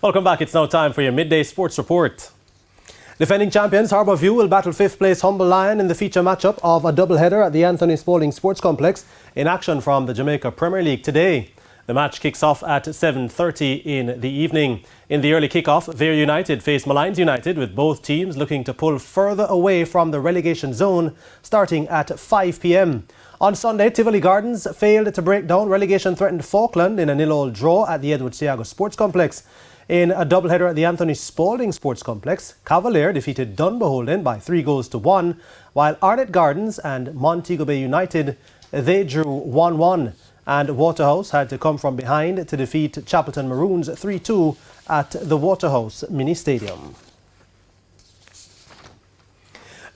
Welcome back. It's now time for your midday sports report. Defending champions Harbourview will battle fifth place Humble Lion in the feature matchup of a doubleheader at the Anthony Spalding Sports Complex in action from the Jamaica Premier League today. The match kicks off at 7:30 in the evening. In the early kickoff, Vere United face Malines United, with both teams looking to pull further away from the relegation zone starting at 5 p.m. On Sunday, Tivoli Gardens failed to break down relegation-threatened Falkland in a 0-0 draw at the Edward Seago Sports Complex. In a doubleheader at the Anthony Spalding Sports Complex, Cavalier defeated Dunbeholden by 3-1, while Arnett Gardens and Montego Bay United, they drew 1-1. And Waterhouse had to come from behind to defeat Chapelton Maroons 3-2 at the Waterhouse Mini Stadium.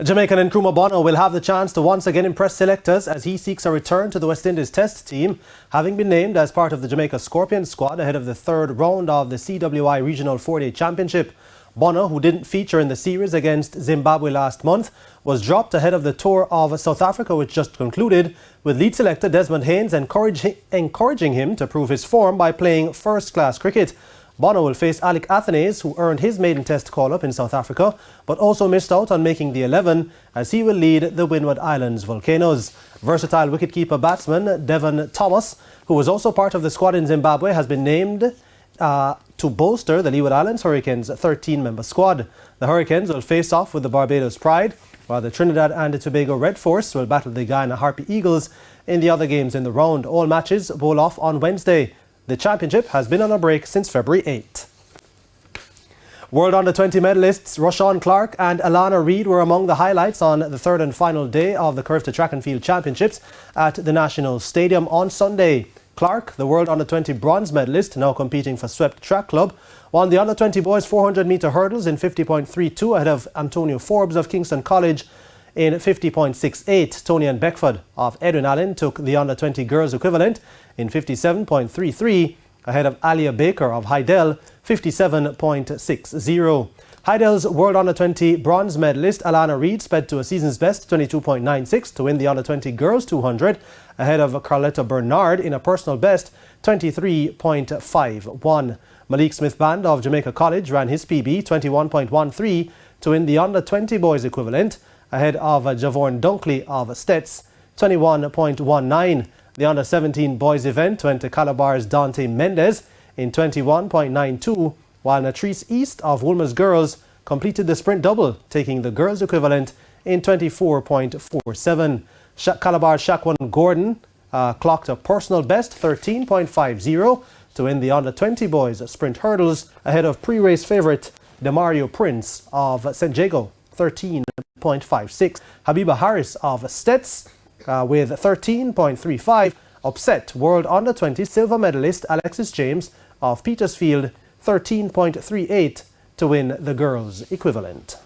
Jamaican Nkrumah Bono will have the chance to once again impress selectors as he seeks a return to the West Indies Test team, having been named as part of the Jamaica Scorpions squad ahead of the third round of the CWI Regional 4-Day Championship. Bono, who didn't feature in the series against Zimbabwe last month, was dropped ahead of the tour of South Africa, which just concluded, with lead selector Desmond Haynes encouraging him to prove his form by playing first-class cricket. Bono will face Alec Athenaze, who earned his maiden test call-up in South Africa, but also missed out on making the 11, as he will lead the Windward Islands Volcanoes. Versatile wicketkeeper batsman Devon Thomas, who was also part of the squad in Zimbabwe, has been named to bolster the Leeward Islands Hurricanes' 13-member squad. The Hurricanes will face off with the Barbados Pride, while the Trinidad and Tobago Red Force will battle the Guyana Harpy Eagles in the other games in the round. All matches bowl off on Wednesday. The championship has been on a break since February 8. World Under-20 medalists Rashawn Clark and Alana Reid were among the highlights on the third and final day of the Curve to Track and Field Championships at the National Stadium on Sunday. Clark, the World Under-20 bronze medalist, now competing for Swept Track Club, won the Under-20 boys 400-metre hurdles in 50.32 ahead of Antonio Forbes of Kingston College in 50.68. Tony and Beckford of Edwin Allen took the Under-20 girls equivalent in 57.33 ahead of Alia Baker of Hydel, 57.60. Hydel's World Under-20 bronze medalist Alana Reid sped to a season's best 22.96 to win the Under-20 girls 200 ahead of Carletta Bernard in a personal best 23.51. Malik Smith Band of Jamaica College ran his PB 21.13 to win the Under-20 boys equivalent ahead of Javorn Dunkley of Stets, 21.19. The Under-17 boys event went to Calabar's Dante Mendez in 21.92, while Natrice East of Woolmer's Girls completed the sprint double, taking the girls equivalent in 24.47. Calabar's Shaquan Gordon clocked a personal best 13.50 to win the Under-20 boys sprint hurdles ahead of pre-race favourite Demario Prince of St. Jago, 13.56. Habiba Harris of Stets with 13.35 upset World Under-20 silver medalist Alexis James of Petersfield, 13.38 to win the girls equivalent.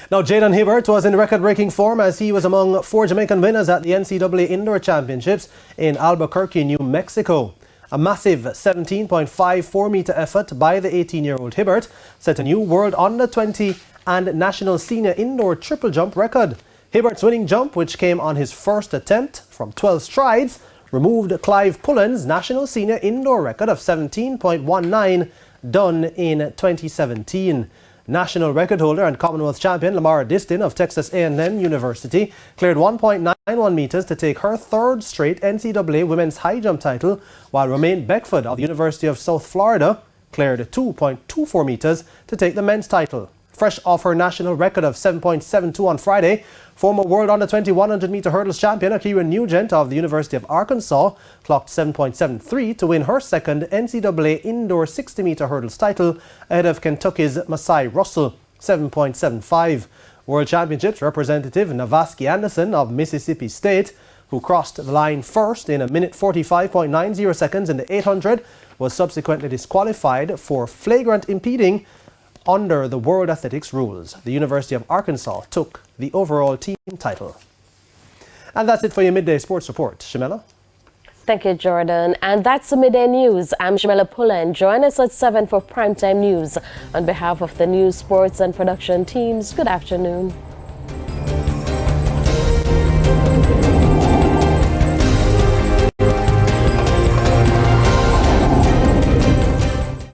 Now, Jaden Hibbert was in record-breaking form as he was among 4 Jamaican winners at the NCAA Indoor Championships in Albuquerque, New Mexico. A massive 17.54-metre effort by the 18-year-old Hibbert set a new World Under-20 and National Senior Indoor Triple Jump record. Hibbert's winning jump, which came on his first attempt from 12 strides, removed Clive Pullen's National Senior Indoor record of 17.19 done in 2017. National record holder and Commonwealth champion Lamara Distin of Texas A&M University cleared 1.91 meters to take her third straight NCAA women's high jump title, while Romaine Beckford of the University of South Florida cleared 2.24 meters to take the men's title. Fresh off her national record of 7.72 on Friday, former World Under-20 100-meter hurdles champion Akira Nugent of the University of Arkansas clocked 7.73 to win her second NCAA indoor 60-meter hurdles title ahead of Kentucky's Masai Russell, 7.75. World Championships representative Navaski Anderson of Mississippi State, who crossed the line first in a minute 45.90 seconds in the 800, was subsequently disqualified for flagrant impeding under the World Athletics rules. The University of Arkansas took the overall team title. And that's it for your midday sports report. Shamela? Thank you, Jordan. And that's the Midday News. I'm Jamela Pullen. Join us at 7 for Primetime News. On behalf of the news, sports and production teams, good afternoon.